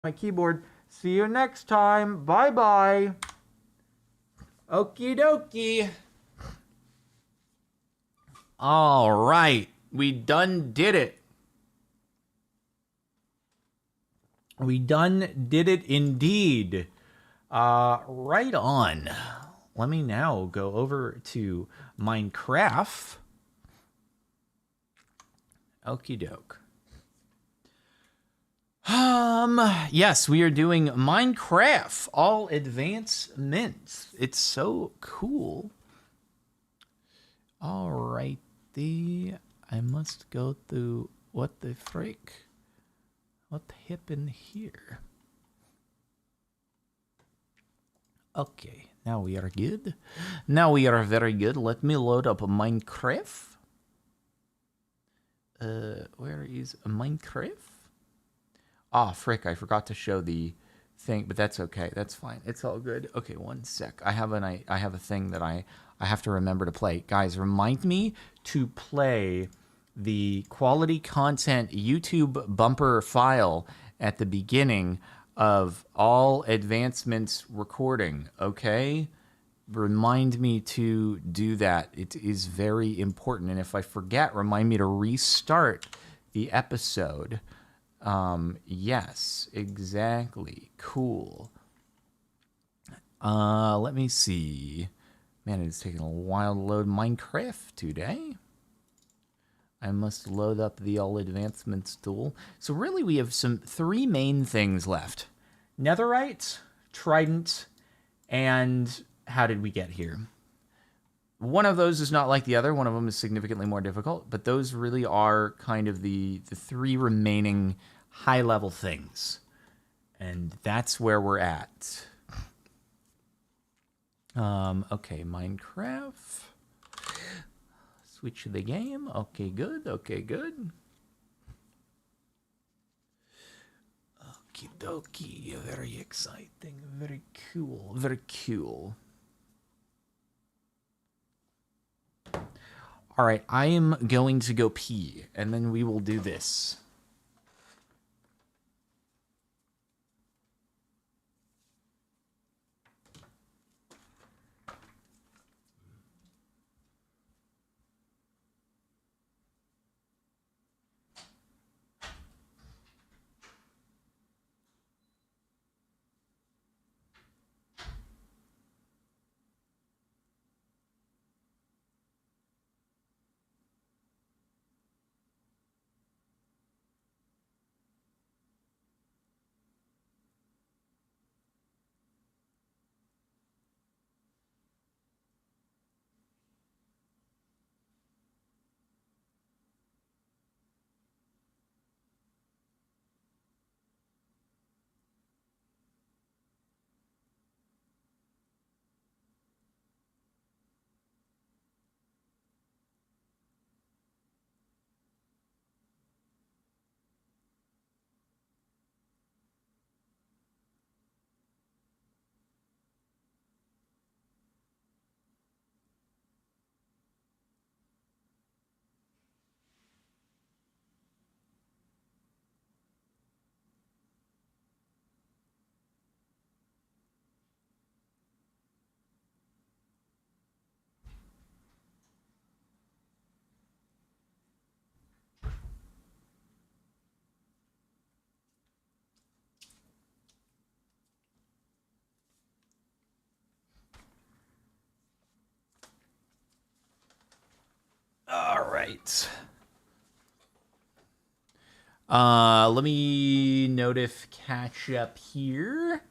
my keyboard. See you next time. Bye-bye. Okie dokie. All right. We done did it. We done did it indeed. Right on. Let me now go over to Minecraft. Okie doke. Yes, we are doing Minecraft, all advancements. It's so cool. Alrighty, I must go through what the frick? What happened here? Okay, now we are good. Now we are very good. Let me load up Minecraft. Where is Minecraft? Ah, frick, I forgot to show the thing, but that's okay. That's fine. It's all good. Okay, one sec. I have a thing that I have to remember to play. Guys, remind me to play the quality content YouTube bumper file at the beginning of all advancements recording, okay? Remind me to do that. It is very important. And if I forget, remind me to restart the episode. Yes, exactly. Cool. Let me see. Man, it's taking a while to load Minecraft today. I must load up the all advancements tool. So really we have three main things left. Netherite, Trident, and how did we get here? One of those is not like the other. One of them is significantly more difficult, but those really are kind of the three remaining high-level things. And that's where we're at. Okay, Minecraft. Switch the game. Okay, good. Okay, good. Okie dokie. Very exciting. Very cool. Very cool. All right, I am going to go pee, and then we will do this. All right. Let me notif catch up here.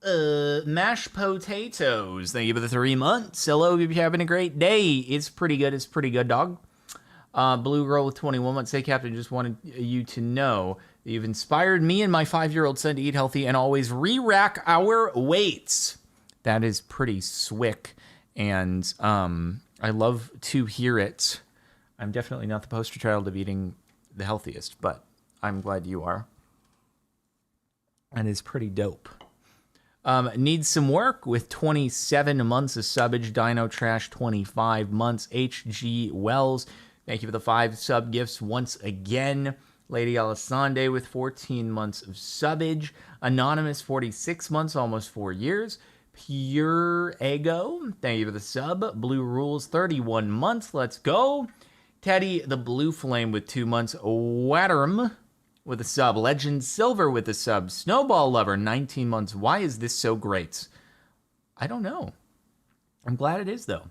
Mashed potatoes. Thank you for the 3 months. Hello, hope you're having a great day. It's pretty good. It's pretty good, dog. Blue Girl with 21 months. Hey, Captain, just wanted you to know that you've inspired me and my 5-year-old son to eat healthy and always re-rack our weights. That is pretty swick, and I love to hear it. I'm definitely not the poster child of eating the healthiest, but I'm glad you are. And it's pretty dope. Needs some work with 27 months of subbage. Dino Trash, 25 months. HG Wells, thank you for the 5 sub gifts once again. Lady Alessandre with 14 months of subbage. Anonymous, 46 months, almost 4 years. Pure Ego, thank you for the sub. Blue Rules, 31 months. Let's go. Teddy the Blue Flame with 2 months. Waterm with a sub. Legend Silver with a sub. Snowball Lover, 19 months. Why is this so great? I don't know. I'm glad it is, though.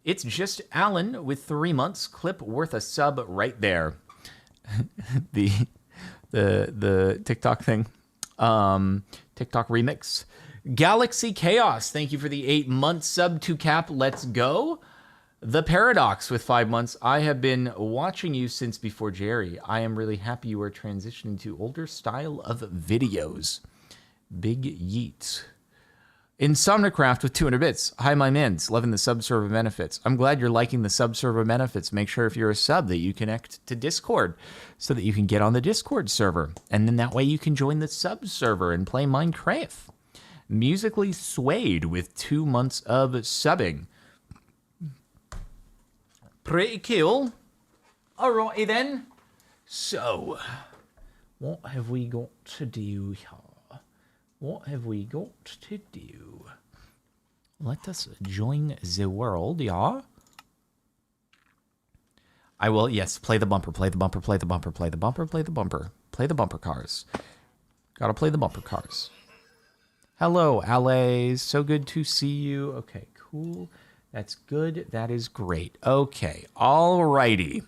It's just Alan with 3 months. Clip worth a sub right there. the TikTok thing. TikTok remix. Galaxy Chaos, thank you for the 8-month sub to Cap. Let's go. The Paradox with 5 months. I have been watching you since before Jerry. I am really happy you are transitioning to older style of videos. Big yeet. Insomnicraft with 200 bits. Hi, my mins. Loving the subserver benefits. I'm glad you're liking the subserver benefits. Make sure if you're a sub that you connect to Discord so that you can get on the Discord server. And then that way you can join the sub server and play Minecraft. Musically Swayed with 2 months of subbing. Pretty cool. Alrighty then. So, what have we got to do here? What have we got to do? Let us join the world, yeah? I will, yes, play the bumper, play the bumper, play the bumper, play the bumper, play the bumper. Play the bumper cars. Gotta play the bumper cars. Hello, Allays. So good to see you. Okay, cool. That's good. That is great. Okay, alrighty.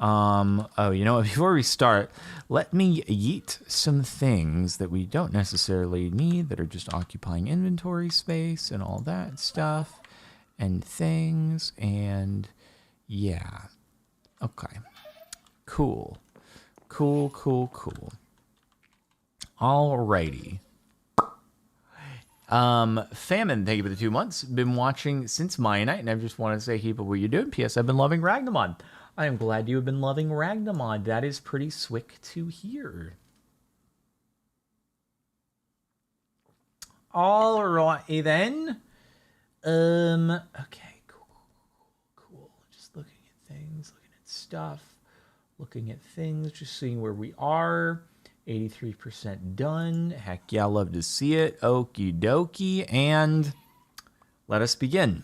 Oh, you know what? Before we start, let me yeet some things that we don't necessarily need that are just occupying inventory space and all that stuff and things. And yeah. Okay. Cool. Cool, cool, cool. Alrighty. Famine, thank you for the 2 months. Been watching since my night, and I just want to say, keep up what you're doing. P.S. I've been loving Ragnamon. I am glad you have been loving Ragnamon. That is pretty swick to hear. Alrighty then. Okay, cool. Just looking at things, looking at stuff, looking at things, just seeing where we are. 83% done. Heck yeah, love to see it. Okie dokie. And let us begin.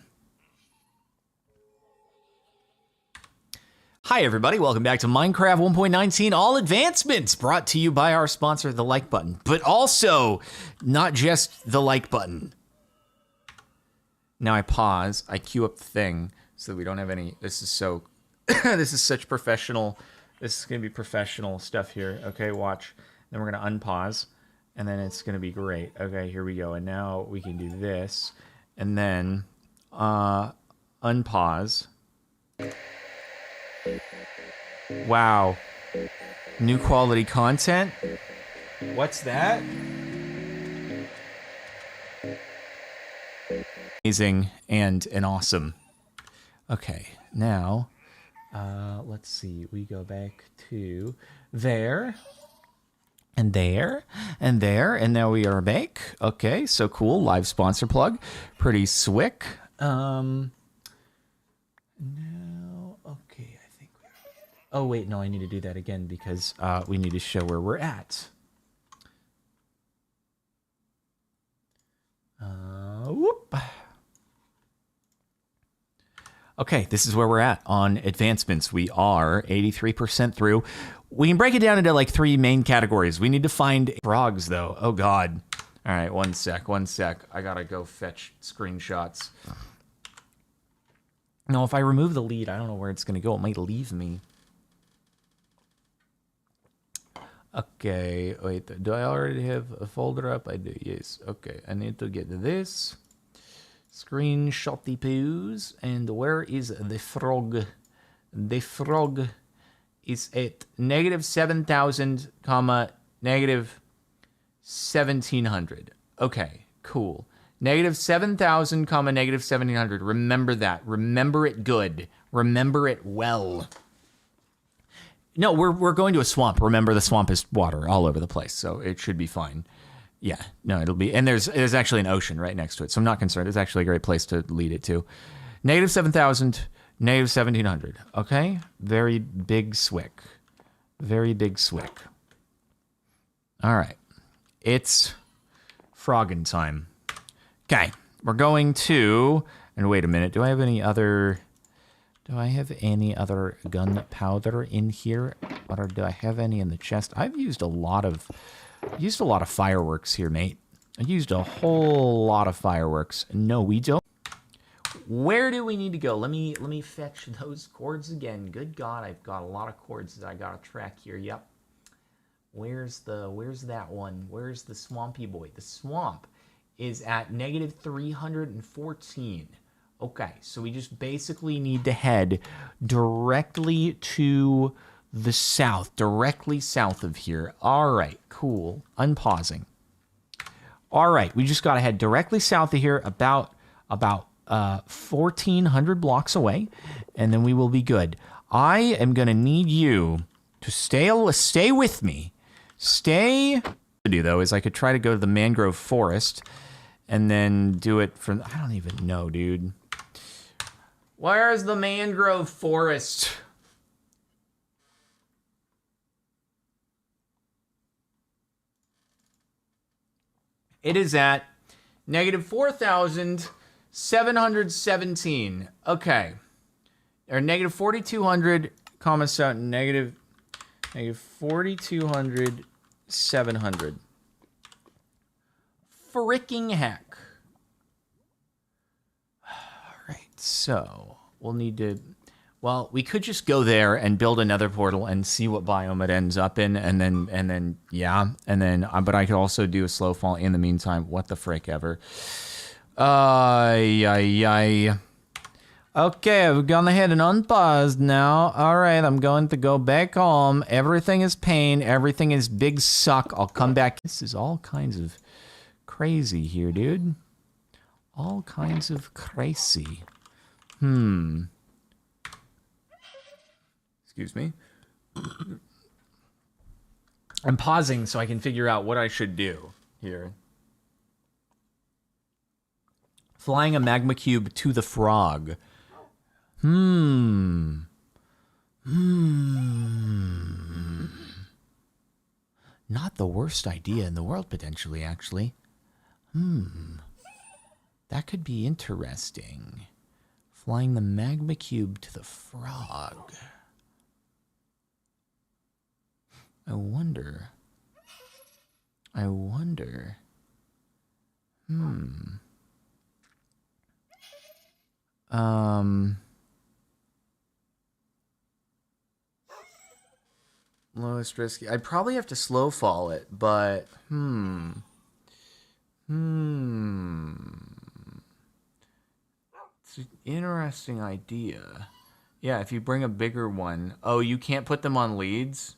Hi, everybody. Welcome back to Minecraft 1.19 All Advancements, brought to you by our sponsor, the like button, but also not just the like button. Now I pause. I queue up the thing so that we don't have any. This is so. This is such professional. This is going to be professional stuff here. Okay, watch. Then we're going to unpause, and then it's going to be great. Okay, here we go. And now we can do this, and then unpause. Wow. New quality content? What's that? Amazing and awesome. Okay, now, let's see. We go back to there. And there, and there, and now we are back. Okay, so cool. Live sponsor plug. Pretty swick. Now, okay, I think we're... Oh, wait, no, I need to do that again because we need to show where we're at. Whoop. Okay, this is where we're at on advancements. We are 83% through. We can break it down into like 3 main categories. We need to find frogs, though. Oh, God. All right, one sec. I gotta go fetch screenshots. No, if I remove the lead, I don't know where it's gonna go. It might leave me. Okay, wait. Do I already have a folder up? I do, yes. Okay, I need to get this. Screenshotty poos. And where is the frog? The frog is at -7,000, -1,700. Okay, cool. -7,000, -1,700. Remember that. Remember it good. Remember it well. No, we're going to a swamp. Remember, the swamp is water all over the place, so it should be fine. Yeah, no, it'll be... And there's actually an ocean right next to it, so I'm not concerned. It's actually a great place to lead it to. -7,000, -1,700. Okay? Very big swick. Very big swick. All right. It's frogging time. Okay. We're going to... And wait a minute. Do I have any other gunpowder in here? Or do I have any in the chest? I've used a lot of fireworks here, mate. I used a whole lot of fireworks. No, we don't. Where do we need to go? Let me fetch those cords again. Good God, I've got a lot of cords that I gotta track here. Yep. Where's that one? Where's the swampy boy? The swamp is at negative 314. Okay, so we just basically need to head directly to the south, directly south of here. All right, cool. Unpausing. All right, we just got to head directly south of here, about 1,400 blocks away, and then we will be good. I am going to need you to stay with me. To do, though, is I could try to go to the mangrove forest and then do it from... I don't even know, dude. Where's the mangrove forest? It is at negative 4,717. Okay. Or negative 4,200, comma, so negative 4,200, 700. Fricking heck. All right, so we'll need to... Well, we could just go there and build another portal and see what biome it ends up in, and then but I could also do a slow fall in the meantime. What the frick ever. Okay, I've gone ahead and unpaused now. All right, I'm going to go back home. Everything is pain. Everything is big suck. I'll come back. This is all kinds of crazy here, dude. All kinds of crazy. Excuse me. I'm pausing so I can figure out what I should do here. Flying a magma cube to the frog. Not the worst idea in the world, potentially, actually. That could be interesting. Flying the magma cube to the frog. I wonder. Lowest risky. I'd probably have to slow fall it, but It's an interesting idea. Yeah, if you bring a bigger one. Oh, you can't put them on leads?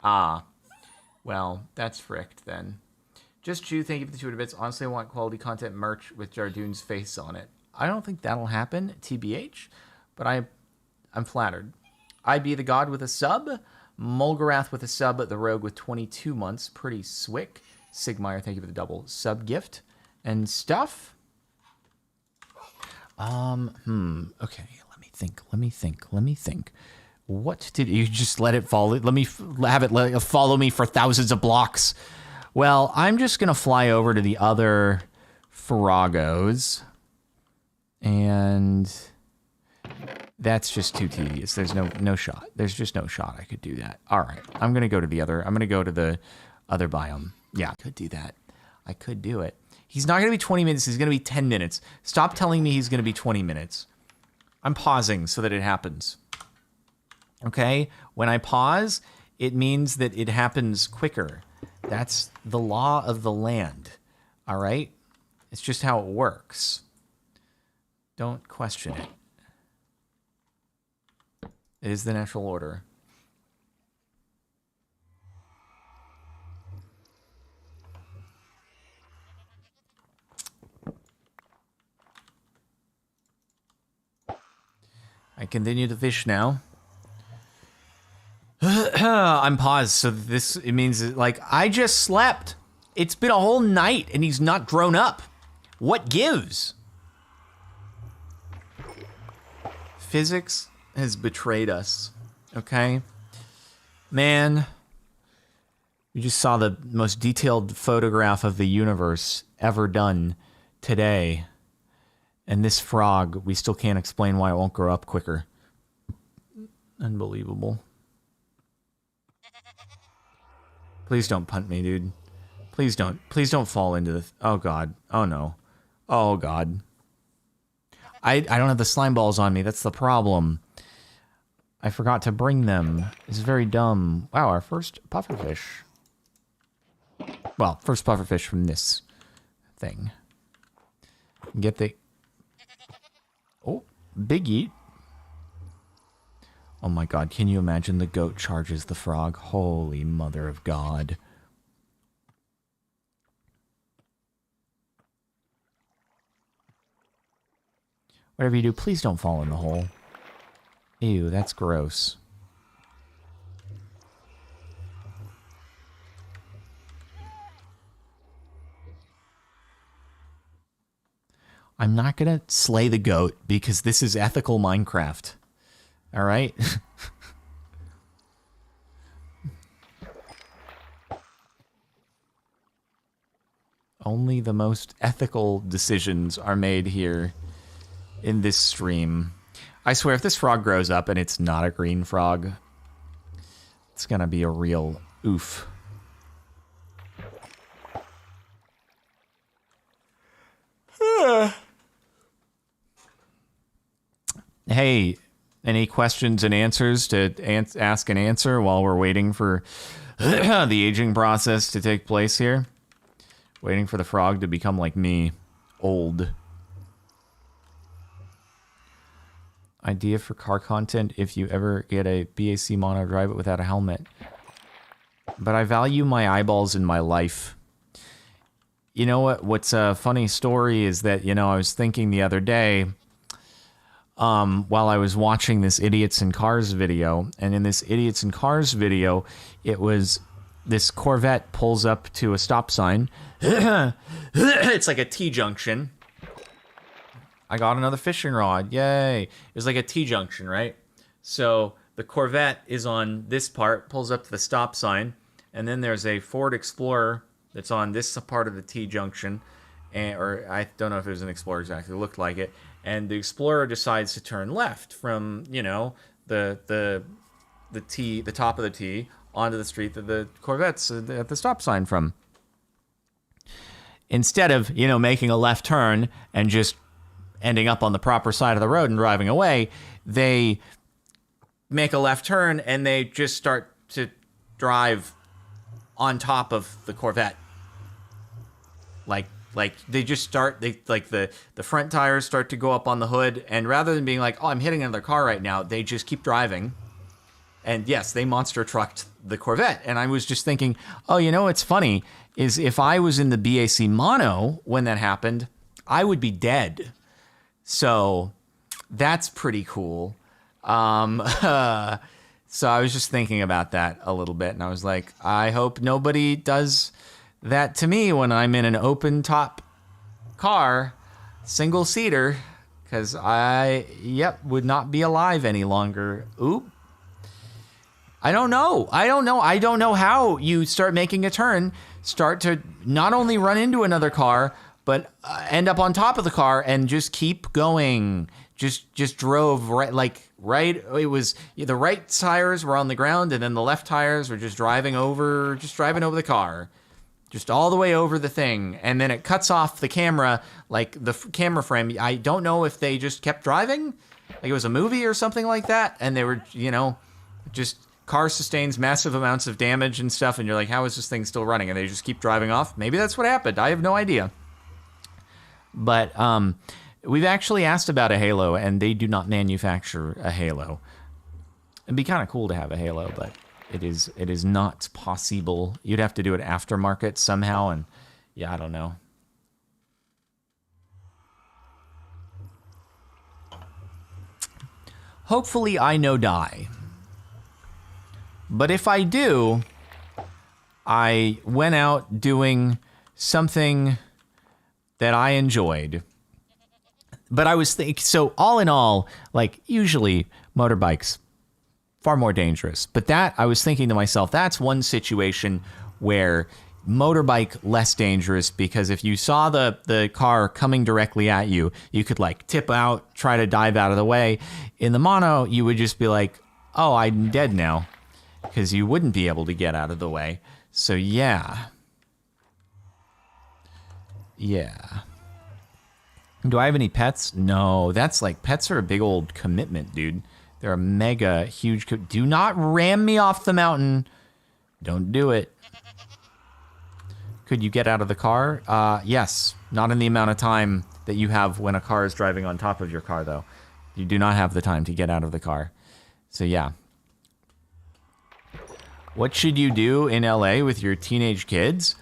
Ah. Well, that's fricked then. Just Chew, thank you for the 200 bits. Honestly, I want quality content merch with Jardoon's face on it. I don't think that'll happen, TBH, but I'm flattered. I be the god with a sub. Mulgarath with a sub. The Rogue with 22 months. Pretty swick. Sigmire, thank you for the double sub gift. And stuff. Okay, let me think. What did you just let it fall? Let me have it follow me for thousands of blocks. Well, I'm just going to fly over to the other Faragos. And that's just too tedious. There's no shot. There's just no shot I could do that. All right. I'm going to go to the other biome. Yeah, I could do that. I could do it. He's not going to be 20 minutes. He's going to be 10 minutes. Stop telling me he's going to be 20 minutes. I'm pausing so that it happens. Okay? When I pause, it means that it happens quicker. That's the law of the land. All right? It's just how it works. Don't question it. It is the natural order. I continue to fish now. I'm paused, so it means like I just slept. It's been a whole night and he's not grown up. What gives? Physics has betrayed us, okay? Man, you just saw the most detailed photograph of the universe ever done today. And this frog, we still can't explain why it won't grow up quicker. Unbelievable. Please don't punt me, dude. Please don't. Please don't fall into the... Oh, God. Oh, no. Oh, God. I don't have the slime balls on me. That's the problem. I forgot to bring them. It's very dumb. Wow, our first pufferfish. Well, first pufferfish from this thing. Get the... Oh, big eat. Oh my God, can you imagine the goat charges the frog? Holy mother of God. Whatever you do, please don't fall in the hole. Ew, that's gross. I'm not gonna slay the goat because this is ethical Minecraft. All right? Only the most ethical decisions are made here in this stream. I swear, if this frog grows up and it's not a green frog, it's gonna be a real oof. Hey, any questions and answers to ask and answer while we're waiting for the aging process to take place here? Waiting for the frog to become like me, old. Idea for car content: if you ever get a BAC mono, drive it without a helmet. But I value my eyeballs in my life. You know what? What's a funny story is that, you know, I was thinking the other day, while I was watching this Idiots in Cars video, and in this Idiots in Cars video, it was this Corvette pulls up to a stop sign. It's like a T-junction. I got another fishing rod. Yay. It was like a T-junction, right? So the Corvette is on this part, pulls up to the stop sign, and then there's a Ford Explorer that's on this part of the T-junction, or I don't know if it was an Explorer exactly, it looked like it, and the Explorer decides to turn left from, you know, the top of the T onto the street that the Corvette's at the stop sign from. Instead of, you know, making a left turn and just ending up on the proper side of the road and driving away, they make a left turn and they just start to drive on top of the Corvette. Like they just start, the front tires start to go up on the hood, and rather than being like, oh, I'm hitting another car right now, they just keep driving. And yes, they monster trucked the Corvette. And I was just thinking, oh, you know what's funny is if I was in the BAC mono when that happened, I would be dead. So that's pretty cool. So I was just thinking about that a little bit, and I was like, I hope nobody does that to me when I'm in an open top car, single seater, because I would not be alive any longer. Oop. I don't know how you start making a turn, start to not only run into another car, but end up on top of the car and just keep going. Just drove right. It was the right tires were on the ground, and then the left tires were just driving over the car, just all the way over the thing. And then it cuts off the camera, like the camera frame. I don't know if they just kept driving, like it was a movie or something like that, and they were, you know, just car sustains massive amounts of damage and stuff, and you're like, how is this thing still running? And they just keep driving off. Maybe that's what happened. I have no idea. But we've actually asked about a Halo, and they do not manufacture a Halo. It'd be kind of cool to have a Halo, but it is not possible. You'd have to do it aftermarket somehow, and yeah, I don't know. Hopefully I no die. But if I do, I went out doing something that I enjoyed. But I was thinking, so all in all, like usually motorbikes, far more dangerous. But that, I was thinking to myself, that's one situation where motorbike less dangerous, because if you saw the car coming directly at you, you could like tip out, try to dive out of the way. In the mono, you would just be like, oh, I'm dead now, because you wouldn't be able to get out of the way. So yeah. Yeah. Do I have any pets? No, that's like, pets are a big old commitment, dude. They're a mega huge, do not ram me off the mountain. Don't do it. Could you get out of the car? Yes, not in the amount of time that you have when a car is driving on top of your car, though. You do not have the time to get out of the car. So yeah. What should you do in LA with your teenage kids?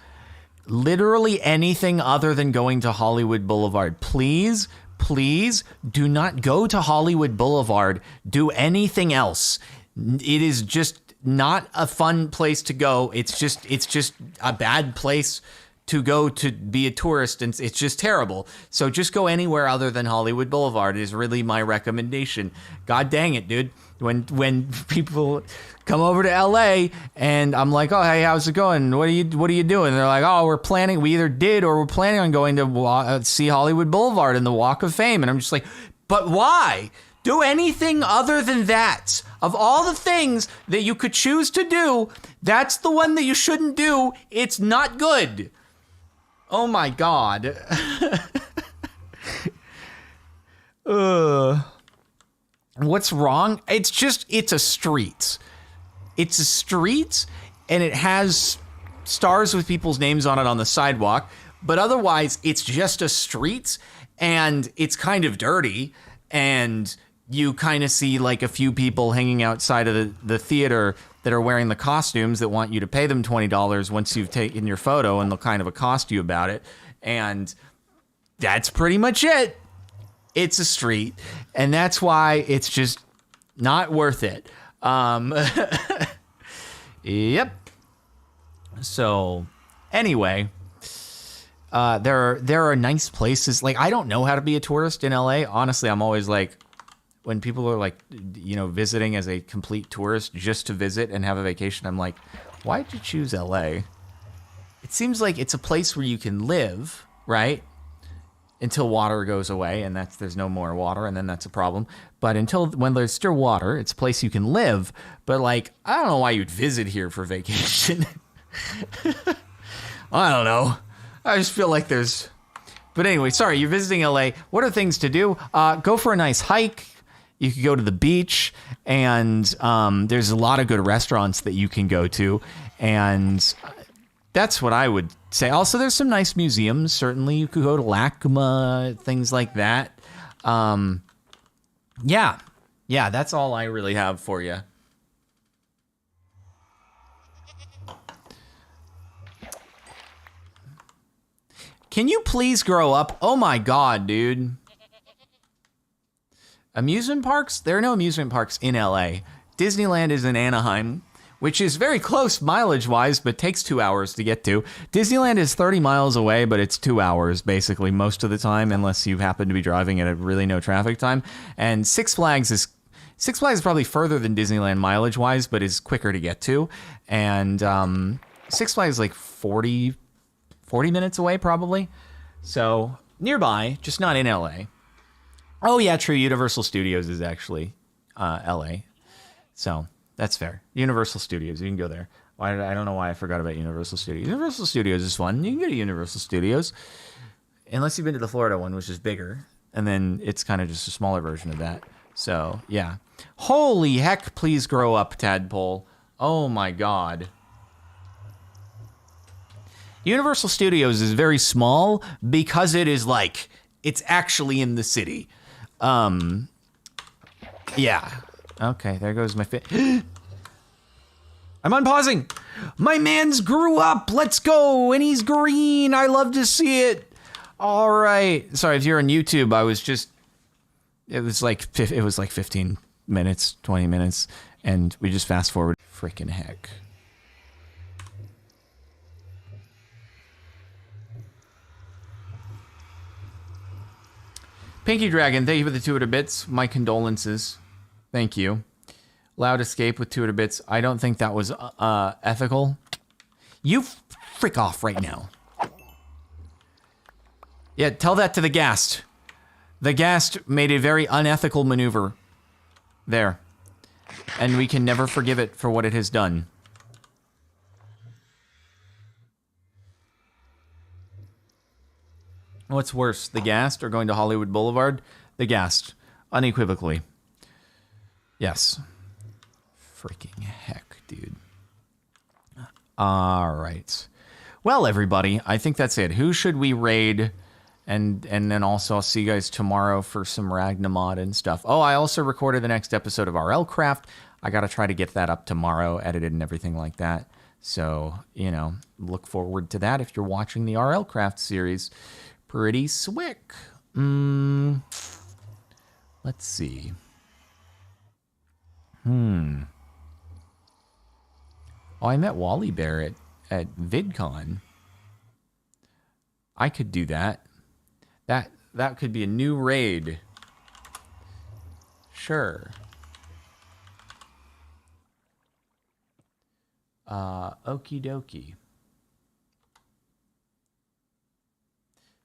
Literally anything other than going to Hollywood Boulevard. Please, please do not go to Hollywood Boulevard. Do anything else. It is just not a fun place to go. It's just a bad place to go to be a tourist, and it's just terrible. So just go anywhere other than Hollywood Boulevard is really my recommendation. God dang it, dude. When people come over to LA and I'm like, oh, hey, how's it going? What are you doing? They're like, oh, we either did or we're planning on going to see Hollywood Boulevard and the Walk of Fame. And I'm just like, but why? Do anything other than that. Of all the things that you could choose to do, that's the one that you shouldn't do. It's not good. Oh my God. What's wrong? It's a street. It's a street, and it has stars with people's names on it on the sidewalk, but otherwise it's just a street, and it's kind of dirty, and you kind of see like a few people hanging outside of the theater that are wearing the costumes that want you to pay them $20 once you've taken your photo, and they'll kind of accost you about it. And that's pretty much it. It's a street, and that's why it's just not worth it. Yep. So anyway, there are nice places. Like, I don't know how to be a tourist in LA. Honestly, I'm always like, when people are like, visiting as a complete tourist just to visit and have a vacation, I'm like, why'd you choose LA? It seems like it's a place where you can live, right? Until water goes away, and there's no more water, and then that's a problem. But when there's still water, it's a place you can live. But like, I don't know why you'd visit here for vacation. I don't know. I just feel like there's... But anyway, sorry, you're visiting LA. What are things to do? Go for a nice hike. You could go to the beach, and there's a lot of good restaurants that you can go to, and that's what I would say. Also, there's some nice museums. Certainly, you could go to LACMA, things like that. Yeah, that's all I really have for you. Can you please grow up? Oh my God, dude. Amusement parks? There are no amusement parks in LA. Disneyland is in Anaheim, which is very close mileage-wise, but takes 2 hours to get to. Disneyland is 30 miles away, but it's 2 hours, basically, most of the time, unless you happen to be driving at a really no traffic time. And Six Flags is probably further than Disneyland mileage-wise, but is quicker to get to. And Six Flags is like 40 minutes away, probably. So, nearby, just not in LA. Oh, yeah, true. Universal Studios is actually LA. So, that's fair. Universal Studios, you can go there. I don't know why I forgot about Universal Studios. Universal Studios is fun. You can go to Universal Studios. Unless you've been to the Florida one, which is bigger. And then it's kind of just a smaller version of that. So, yeah. Holy heck, please grow up, Tadpole. Oh, my God. Universal Studios is very small because it is like, it's actually in the city. Yeah. Okay, there goes my fit. I'm unpausing. My man's grew up. Let's go. And he's green. I love to see it. All right. Sorry, if you're on YouTube, it was like 15 minutes, 20 minutes, and we just fast forward. Freaking heck. Pinky Dragon, thank you for the 200 bits. My condolences. Thank you. Loud escape with 2 bits. I don't think that was ethical. You frick off right now. Yeah, tell that to the Ghast. The Ghast made a very unethical maneuver there. And we can never forgive it for what it has done. What's worse, the Ghast or going to Hollywood Boulevard? The Ghast, unequivocally. Yes. Freaking heck, dude. All right. Well, everybody, I think that's it. Who should we raid? And then also I'll see you guys tomorrow for some Ragnamod and stuff. Oh, I also recorded the next episode of RL Craft. I got to try to get that up tomorrow, edited and everything like that. So, you know, look forward to that if you're watching the RL Craft series. Pretty swick. Let's see. Oh, I met Wally Bear at VidCon. I could do that. That could be a new raid. Sure. Okie dokie.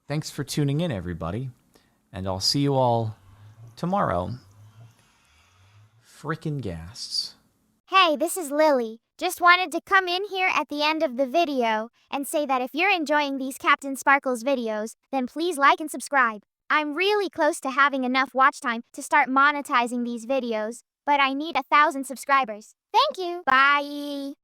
Thanks for tuning in, everybody. And I'll see you all tomorrow. Frickin' Ghasts. Hey, this is Lily. Just wanted to come in here at the end of the video and say that if you're enjoying these CaptainSparklez videos, then please like and subscribe. I'm really close to having enough watch time to start monetizing these videos, but I need 1,000 subscribers. Thank you. Bye.